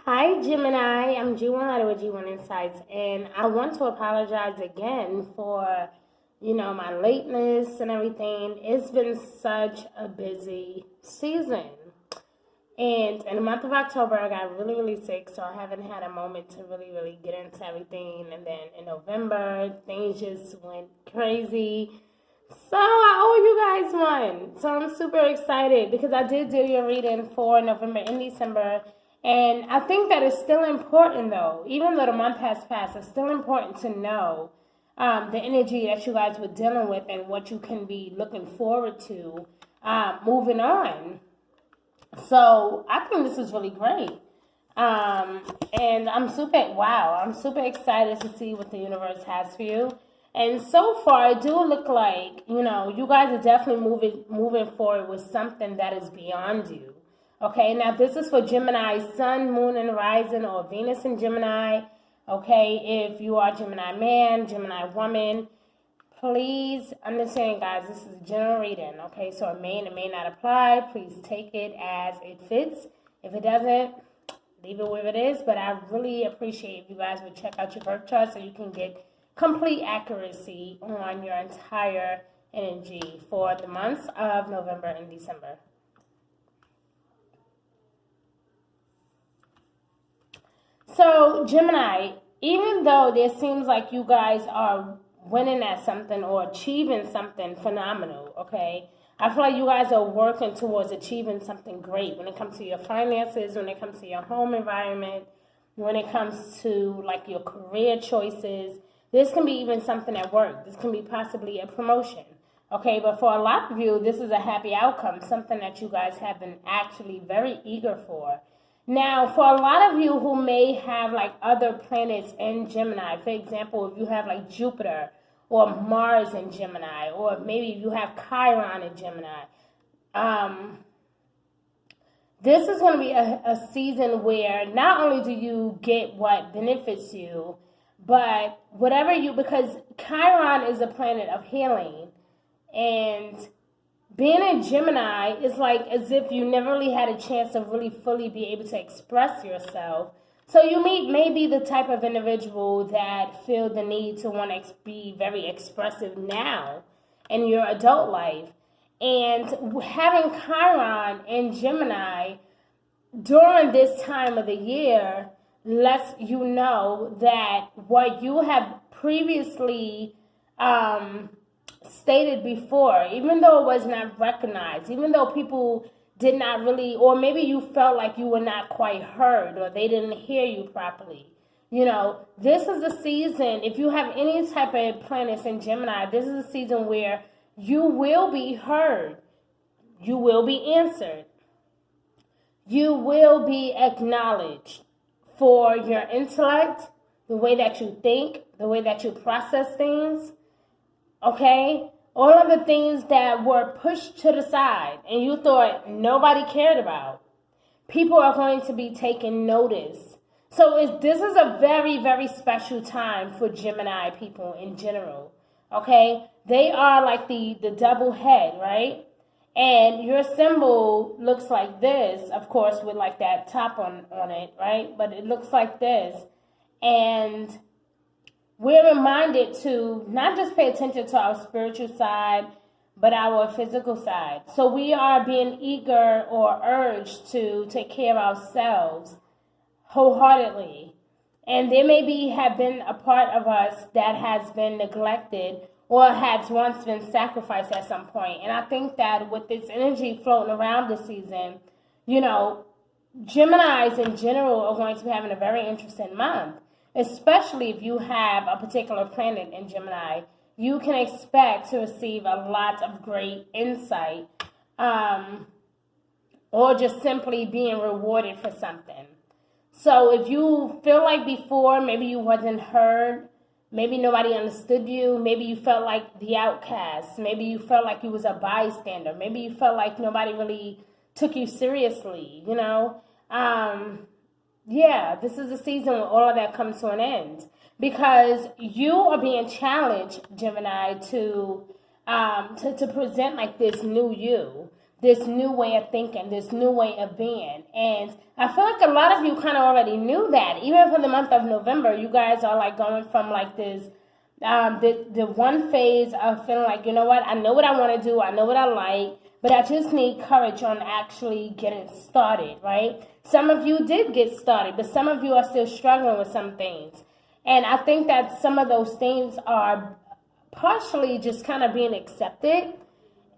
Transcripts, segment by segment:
Hi, Gemini. I'm G1 with G1 Insights, and I want to apologize again for, my lateness and everything. It's been such a busy season. And in the month of October, I got really, really sick, so I haven't had a moment to really, really get into everything. And then in November, things just went crazy. So I owe you guys one. So I'm super excited because I did do your reading for November and December. And I think that it's still important though, even though the month has passed, it's still important to know the energy that you guys were dealing with and what you can be looking forward to moving on. So I think this is really great. And I'm super excited to see what the universe has for you. And so far, it do look like, you guys are definitely moving forward with something that is beyond you. Okay, now this is for Gemini, Sun, Moon, and Rising, or Venus and Gemini. Okay, if you are Gemini man, Gemini woman, please understand, guys, this is a general reading. Okay, so it may and it may not apply. Please take it as it fits. If it doesn't, leave it where it is. But I really appreciate if you guys would check out your birth chart so you can get complete accuracy on your entire energy for the months of November and December. So, Gemini, even though there seems like you guys are winning at something or achieving something phenomenal, okay? I feel like you guys are working towards achieving something great when it comes to your finances, when it comes to your home environment, when it comes to like your career choices. This can be even something at work. This can be possibly a promotion, okay? But for a lot of you, this is a happy outcome, something that you guys have been actually very eager for. Now, for a lot of you who may have like other planets in Gemini, for example, if you have like Jupiter or Mars in Gemini, or maybe you have Chiron in Gemini, this is going to be a season where not only do you get what benefits you, but because Chiron is a planet of healing, and being in Gemini is like as if you never really had a chance to really fully be able to express yourself. So you may be the type of individual that feel the need to want to be very expressive now in your adult life. And having Chiron in Gemini during this time of the year lets you know that what you have previously stated before, even though it was not recognized, even though people did not really, or maybe you felt like you were not quite heard or they didn't hear you properly. This is the season, if you have any type of planets in Gemini, this is a season where you will be heard. You will be answered. You will be acknowledged for your intellect, the way that you think, the way that you process things. Okay? All of the things that were pushed to the side and you thought nobody cared about, people are going to be taking notice. So this is a very, very special time for Gemini people in general. Okay? They are like the double head, right? And your symbol looks like this, of course, with like that top on it, right? But it looks like this. And we're reminded to not just pay attention to our spiritual side, but our physical side. So we are being eager or urged to take care of ourselves wholeheartedly. And there have been a part of us that has been neglected or has once been sacrificed at some point. And I think that with this energy floating around this season, Geminis in general are going to be having a very interesting month. Especially if you have a particular planet in Gemini, you can expect to receive a lot of great insight or just simply being rewarded for something. So if you feel like before, maybe you wasn't heard, maybe nobody understood you, maybe you felt like the outcast, maybe you felt like you was a bystander, maybe you felt like nobody really took you seriously, yeah, this is the season when all of that comes to an end because you are being challenged, Gemini, to present like this new you. this new way of thinking, this new way of being. And I feel like a lot of you kind of already knew that. Even for the month of November, you guys are like going from like this, the one phase of feeling like, you know what, I know what I want to do, I know what I like, but I just need courage on actually getting started, right? Some of you did get started, but some of you are still struggling with some things. And I think that some of those things are partially just kind of being accepted.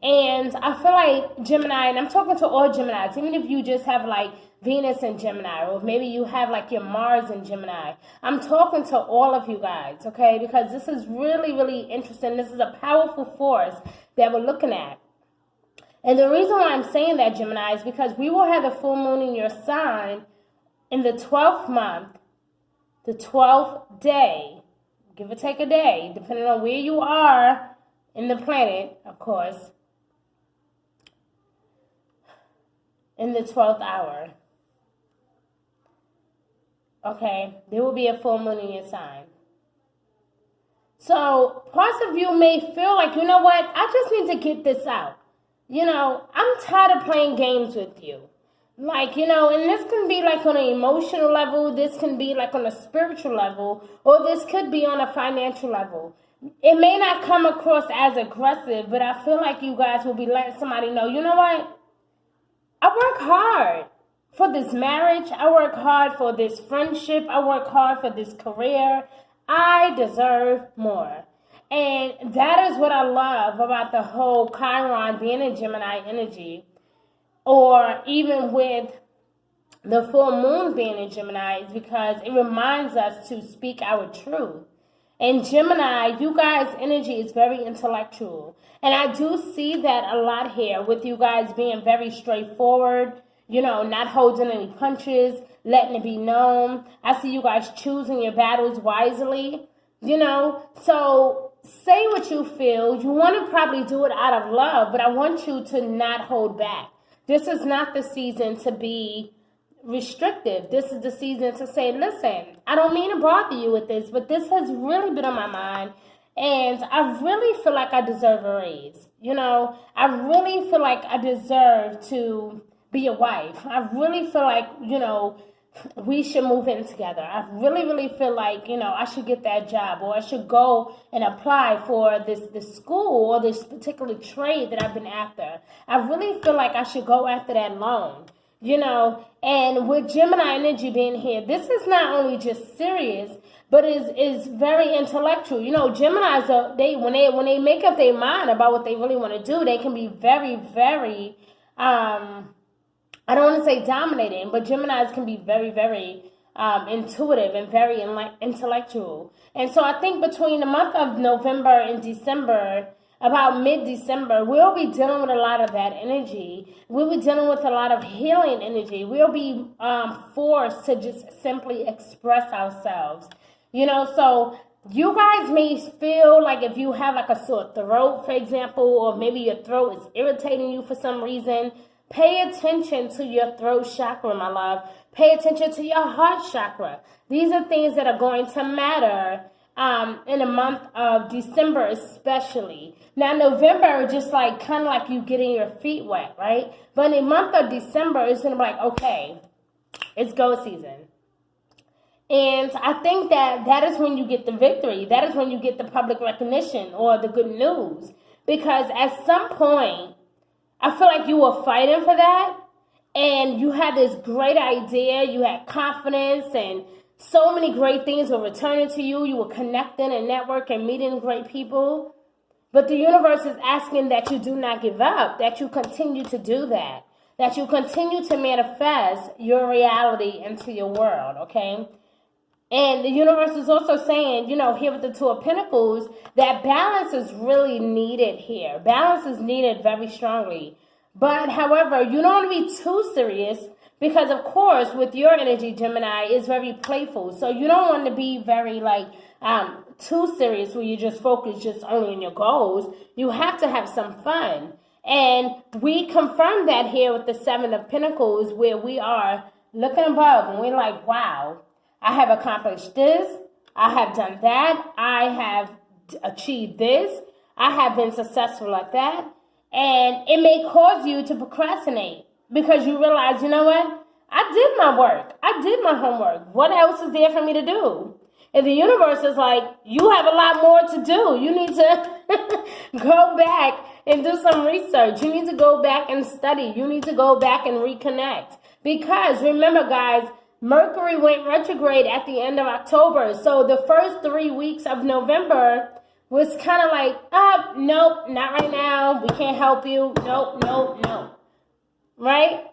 And I feel like Gemini, and I'm talking to all Geminis, even if you just have like Venus in Gemini, or maybe you have like your Mars in Gemini, I'm talking to all of you guys, okay? Because this is really, really interesting. This is a powerful force that we're looking at. And the reason why I'm saying that, Gemini, is because we will have the full moon in your sign in the 12th month, the 12th day, give or take a day, depending on where you are in the planet, of course, in the 12th hour. Okay, there will be a full moon in your sign. So parts of you may feel like, you know what, I just need to get this out. You know, I'm tired of playing games with you. Like, you know, and this can be like on an emotional level, this can be like on a spiritual level, or this could be on a financial level. It may not come across as aggressive, but I feel like you guys will be letting somebody know, you know what? I work hard for this marriage. I work hard for this friendship. I work hard for this career. I deserve more. And that is what I love about the whole Chiron being in Gemini energy, or even with the full moon being in Gemini, is because it reminds us to speak our truth. And Gemini, you guys' energy is very intellectual. And I do see that a lot here with you guys being very straightforward, you know, not holding any punches, letting it be known. I see you guys choosing your battles wisely, you know. So say what you feel. You want to probably do it out of love, but I want you to not hold back. This is not the season to be restrictive. This is the season to say, listen, I don't mean to bother you with this, but this has really been on my mind, and I really feel like I deserve a raise. You know, I really feel like I deserve to be a wife. I really feel like, you know, we should move in together. I really, really feel like, you know, I should get that job, or I should go and apply for this school or this particular trade that I've been after. I really feel like I should go after that loan, you know. And with Gemini energy being here, this is not only just serious, but is very intellectual. You know, Geminis are, when they make up their mind about what they really want to do, they can be very, very I don't want to say dominating, but Geminis can be very, very intuitive and very intellectual. And so I think between the month of November and December, about mid-December, we'll be dealing with a lot of that energy. We'll be dealing with a lot of healing energy. We'll be forced to just simply express ourselves. You know, so you guys may feel like if you have like a sore throat, for example, or maybe your throat is irritating you for some reason, pay attention to your throat chakra, my love. Pay attention to your heart chakra. These are things that are going to matter in the month of December especially. Now, November, just like kind of like you getting your feet wet, right? But in the month of December, it's going to be like, okay, it's go season. And I think that is when you get the victory. That is when you get the public recognition or the good news. Because at some point, I feel like you were fighting for that, and you had this great idea, you had confidence, and so many great things were returning to you. You were connecting and networking, meeting great people. But the universe is asking that you do not give up, that you continue to do that you continue to manifest your reality into your world, okay? And the universe is also saying, you know, here with the Two of Pentacles, that balance is really needed here. Balance is needed very strongly. But, however, you don't want to be too serious because, of course, with your energy, Gemini, is very playful. So you don't want to be very, like, too serious where you just focus just only on your goals. You have to have some fun. And we confirm that here with the Seven of Pentacles, where we are looking above and we're like, wow, I have accomplished this, I have done that, I have achieved this, I have been successful at that. And it may cause you to procrastinate because you realize, you know what? I did my work. I did my homework. What else is there for me to do? And the universe is like, you have a lot more to do. You need to go back and do some research. You need to go back and study. You need to go back and reconnect. Because remember, guys, Mercury went retrograde at the end of October. So the first 3 weeks of November was kind of like, nope, not right now. We can't help you. Nope. Right?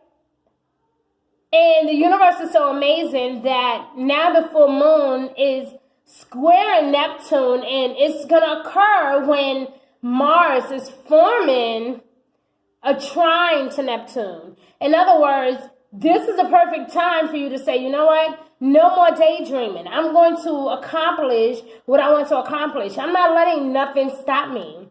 And the universe is so amazing that now the full moon is square Neptune, and it's going to occur when Mars is forming a trine to Neptune. In other words, this is a perfect time for you to say, you know what? No more daydreaming. I'm going to accomplish what I want to accomplish. I'm not letting nothing stop me.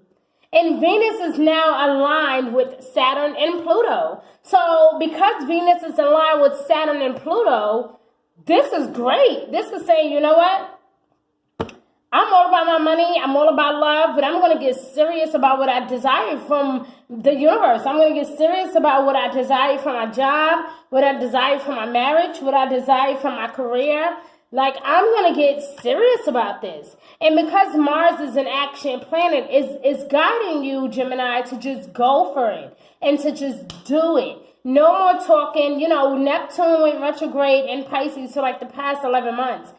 And Venus is now aligned with Saturn and Pluto. So because Venus is aligned with Saturn and Pluto, this is great. This is saying, you know what? I'm all about my money. I'm all about love, but I'm going to get serious about what I desire from the universe. I'm going to get serious about what I desire from my job, what I desire from my marriage, what I desire from my career. Like, I'm going to get serious about this. And because Mars is an action planet, is guiding you, Gemini, to just go for it and to just do it. No more talking. You know, Neptune went retrograde in Pisces for like the past 11 months.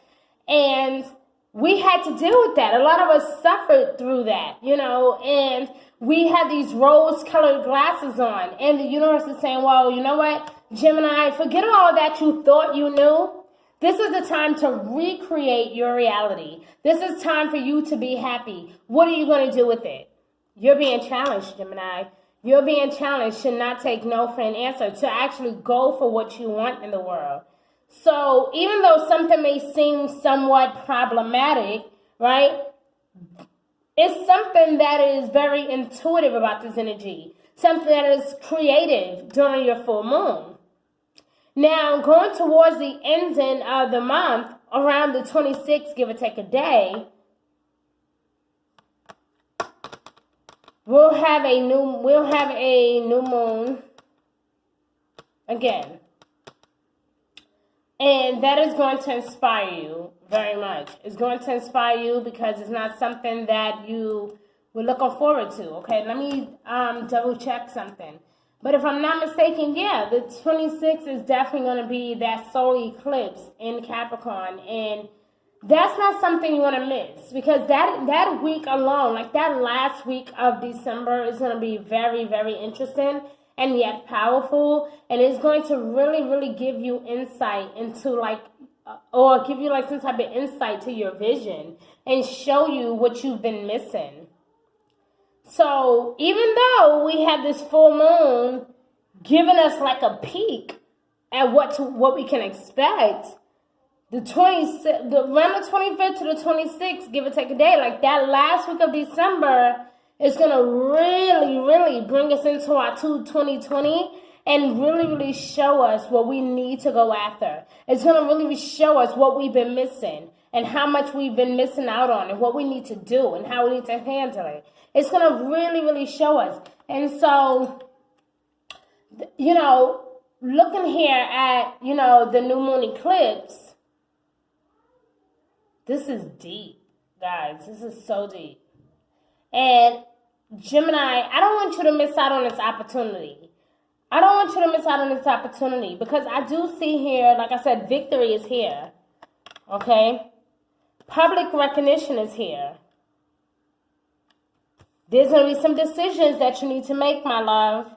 And we had to deal with that. A lot of us suffered through that, you know, and we had these rose-colored glasses on. And the universe is saying, well, you know what, Gemini, forget all that you thought you knew. This is the time to recreate your reality. This is time for you to be happy. What are you going to do with it? You're being challenged, Gemini. You're being challenged to not take no for an answer, to actually go for what you want in the world. So even though something may seem somewhat problematic, right, it's something that is very intuitive about this energy, something that is creative during your full moon. Now, going towards the ending of the month, around the 26th, give or take a day, we'll have a new moon again. And that is going to inspire you very much. It's going to inspire you because it's not something that you were looking forward to. Okay, let me double check something. But if I'm not mistaken, yeah, the 26th is definitely going to be that solar eclipse in Capricorn. And that's not something you want to miss, because that week alone, like that last week of December, is going to be very, very interesting and yet powerful. And it's going to really, really give you insight into or give you like some type of insight to your vision and show you what you've been missing. So even though we had this full moon giving us like a peek at what we can expect, around the 25th to the 26th, give or take a day, like that last week of December is going to really, really bring us into our 2020 and really, really show us what we need to go after. It's going to really show us what we've been missing and how much we've been missing out on and what we need to do and how we need to handle it. It's going to really, really show us. And so, you know, looking here at, you know, the new moon eclipse, this is deep, guys. This is so deep. And Gemini, I don't want you to miss out on this opportunity. I don't want you to miss out on this opportunity because I do see here, like I said, victory is here. Okay? Public recognition is here. There's going to be some decisions that you need to make, my love.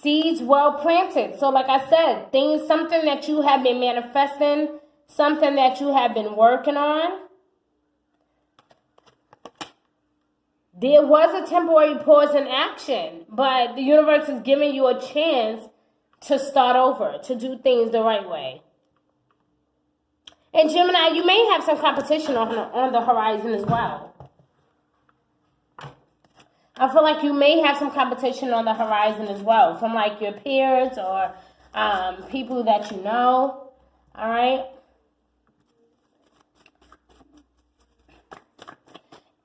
Seeds well planted. So like I said, something that you have been manifesting, something that you have been working on. There was a temporary pause in action, but the universe is giving you a chance to start over, to do things the right way. And Gemini, you may have some competition on the horizon as well. I feel like you may have some competition on the horizon as well from like your peers or people that you know. All right.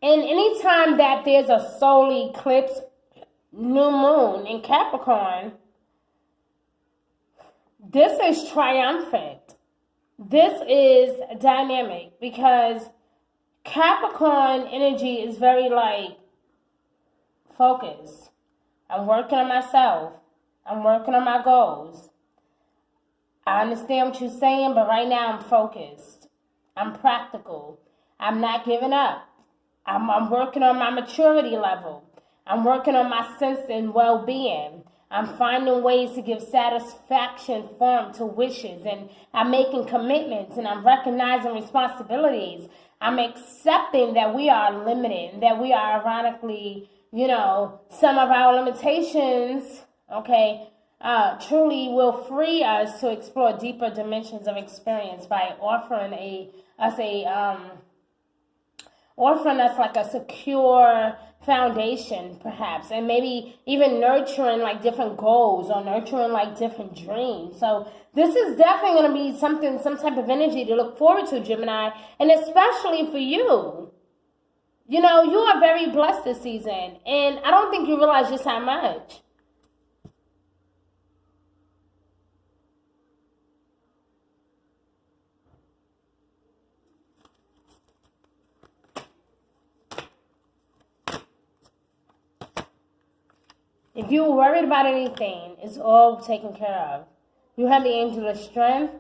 And anytime that there's a solar eclipse, new moon in Capricorn, this is triumphant. This is dynamic because Capricorn energy is very like focused. I'm working on myself. I'm working on my goals. I understand what you're saying, but right now I'm focused. I'm practical. I'm not giving up. I'm working on my maturity level. I'm working on my sense and well-being. I'm finding ways to give satisfaction form to wishes, and I'm making commitments, and I'm recognizing responsibilities. I'm accepting that we are limited, that we are ironically, some of our limitations, okay, truly will free us to explore deeper dimensions of experience by offering us like a secure foundation, perhaps, and maybe even nurturing like different goals or nurturing like different dreams. So this is definitely going to be some type of energy to look forward to, Gemini, and especially for you. You are very blessed this season, and I don't think you realize just how much. If you're worried about anything, it's all taken care of. You have the angel of strength.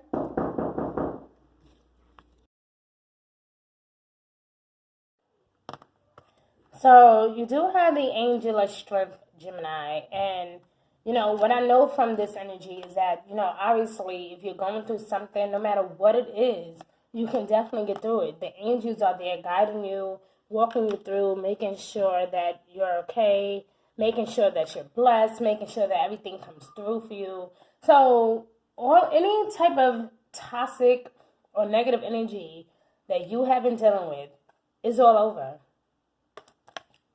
So you do have the angel of strength, Gemini. And, what I know from this energy is that, obviously, if you're going through something, no matter what it is, you can definitely get through it. The angels are there guiding you, walking you through, making sure that you're okay, making sure that you're blessed, making sure that everything comes through for you. So any type of toxic or negative energy that you have been dealing with is all over.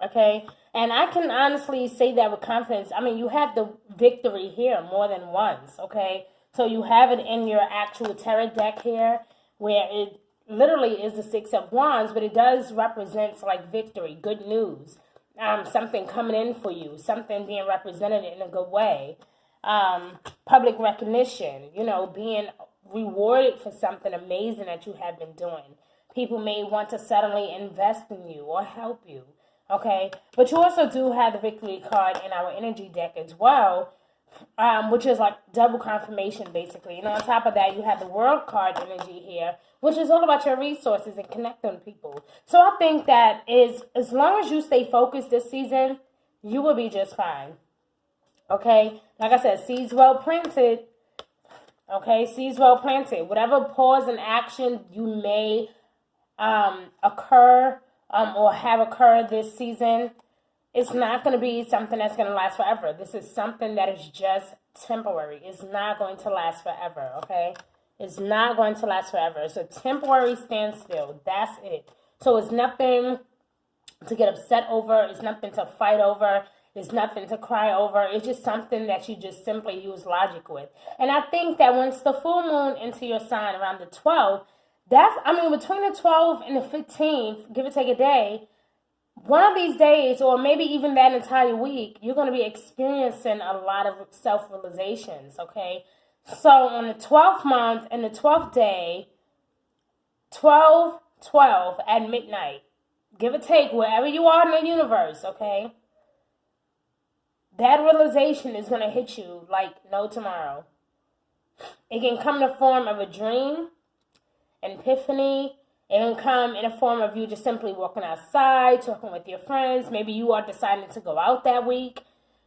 Okay? And I can honestly say that with confidence. I mean, you have the victory here more than once, okay? So you have it in your actual tarot deck here, where it literally is the Six of Wands, but it does represent like victory, good news, something coming in for you, something being represented in a good way, public recognition, being rewarded for something amazing that you have been doing. People may want to suddenly invest in you or help you, okay? But you also do have the victory card in our energy deck as well, which is like double confirmation, basically. And on top of that, you have the world card energy here, which is all about your resources and connecting with people. So I think that as long as you stay focused this season, you will be just fine. Okay? Like I said, seeds well planted. Okay? Seeds well planted. Whatever pause and action you may occur or have occurred this season, it's not going to be something that's going to last forever. This is something that is just temporary. It's not going to last forever, okay? It's not going to last forever. It's a temporary standstill. That's it. So it's nothing to get upset over. It's nothing to fight over. It's nothing to cry over. It's just something that you just simply use logic with. And I think that once the full moon into your sign around the 12th, between the 12th and the 15th, give or take a day, one of these days, or maybe even that entire week, you're going to be experiencing a lot of self-realizations, okay? So on the 12th month and the 12th day, 12/12 at midnight, give or take, wherever you are in the universe, okay? That realization is going to hit you like no tomorrow. It can come in the form of a dream, an epiphany. It can come in a form of you just simply walking outside, talking with your friends. Maybe you are deciding to go out that week,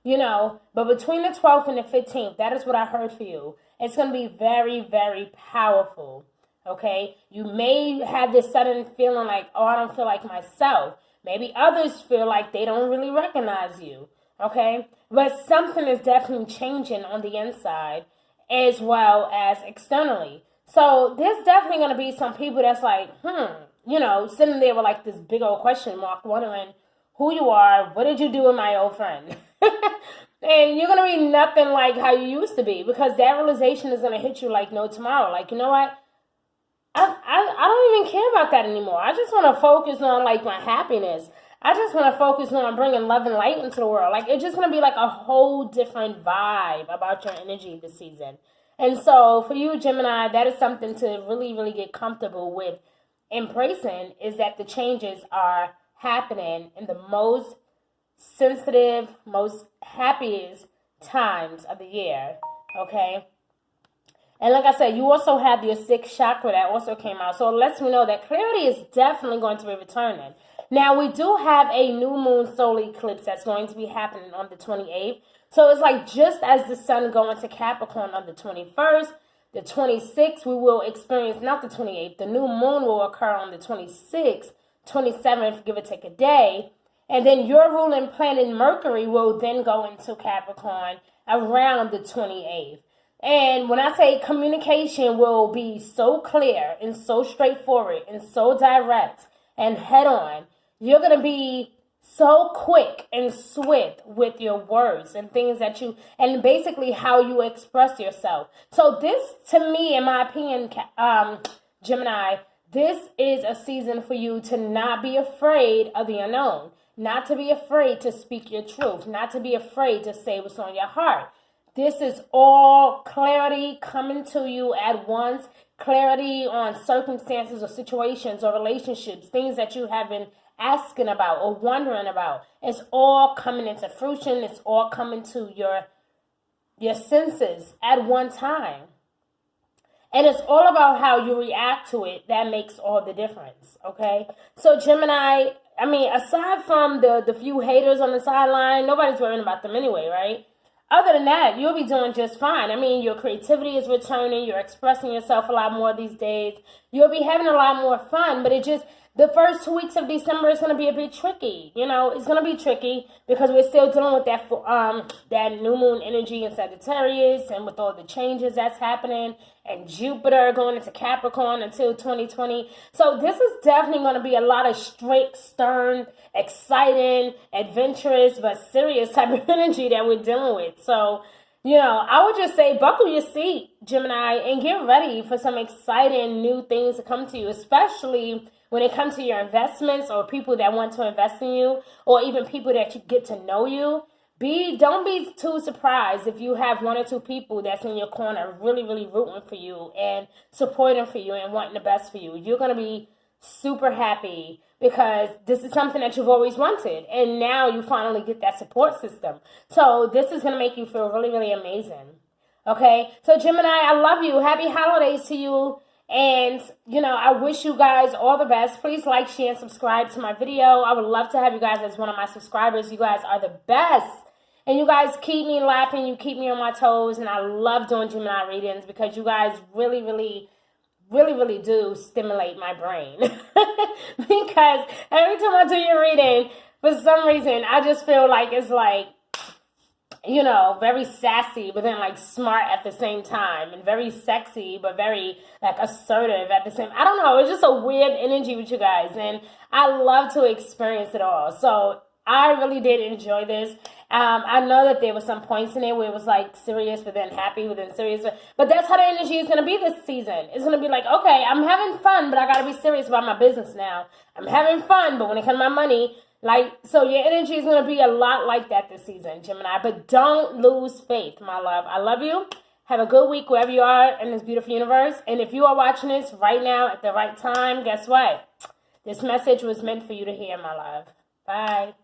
But between the 12th and the 15th, that is what I heard for you. It's going to be very, very powerful, okay? You may have this sudden feeling like, oh, I don't feel like myself. Maybe others feel like they don't really recognize you, okay? But something is definitely changing on the inside as well as externally. So there's definitely going to be some people that's like, sitting there with like this big old question mark, wondering who you are, what did you do with my old friend? And you're going to be nothing like how you used to be, because that realization is going to hit you like no tomorrow. Like, you know what? I don't even care about that anymore. I just want to focus on like my happiness. I just want to focus on bringing love and light into the world. Like, it's just going to be like a whole different vibe about your energy this season. And so for you, Gemini, that is something to really, really get comfortable with embracing, is that the changes are happening in the most sensitive, most happiest times of the year. Okay? And like I said, you also have your sixth chakra that also came out. So it lets me know that clarity is definitely going to be returning. Now, we do have a new moon solar eclipse that's going to be happening on the 28th. So it's like just as the sun going to Capricorn on the 21st, the 26th, we will experience, not the 28th, the new moon will occur on the 26th, 27th, give or take a day. And then your ruling planet Mercury will then go into Capricorn around the 28th. And when I say communication will be so clear and so straightforward and so direct and head on, you're going to be so quick and swift with your words and things that you, and basically how you express yourself. So this, to me, in my opinion, Gemini, this is a season for you to not be afraid of the unknown, not to be afraid to speak your truth, not to be afraid to say what's on your heart. This is all clarity coming to you at once, clarity on circumstances or situations or relationships, things that you have been asking about or wondering about. It's all coming into fruition. It's all coming to your senses at one time. And it's all about how you react to it that makes all the difference, okay? So Gemini, I mean, aside from the few haters on the sideline, nobody's worrying about them anyway, right? Other than that, you'll be doing just fine. I mean, your creativity is returning. You're expressing yourself a lot more these days. You'll be having a lot more fun, but the first 2 weeks of December is going to be a bit tricky. You know, it's going to be tricky because we're still dealing with that new moon energy in Sagittarius and with all the changes that's happening and Jupiter going into Capricorn until 2020. So this is definitely going to be a lot of strict, stern, exciting, adventurous, but serious type of energy that we're dealing with. So, you know, I would just say buckle your seat, Gemini, and get ready for some exciting new things to come to you, especially when it comes to your investments or people that want to invest in you or even people that you get to know you. Don't be too surprised if you have one or two people that's in your corner really, really rooting for you and supporting for you and wanting the best for you. You're going to be super happy because this is something that you've always wanted. And now you finally get that support system. So this is going to make you feel really, really amazing. Okay? So Gemini, I love you. Happy holidays to you. And, you know, I wish you guys all the best. Please like, share, and subscribe to my video. I would love to have you guys as one of my subscribers. You guys are the best. And you guys keep me laughing. You keep me on my toes. And I love doing Gemini readings because you guys really, really, really, really do stimulate my brain. Because every time I do your reading, for some reason, I just feel like it's like, you know, very sassy, but then like smart at the same time, and very sexy, but very like assertive at the same. I don't know. It's just a weird energy with you guys, and I love to experience it all. So I really did enjoy this. I know that there were some points in it where it was like serious, but then happy, but then serious. But that's how the energy is going to be this season. It's going to be like, okay, I'm having fun, but I got to be serious about my business now. I'm having fun, but when it comes to my money, like, so your energy is going to be a lot like that this season, Gemini. But don't lose faith, my love. I love you. Have a good week wherever you are in this beautiful universe. And if you are watching this right now at the right time, guess what? This message was meant for you to hear, my love. Bye.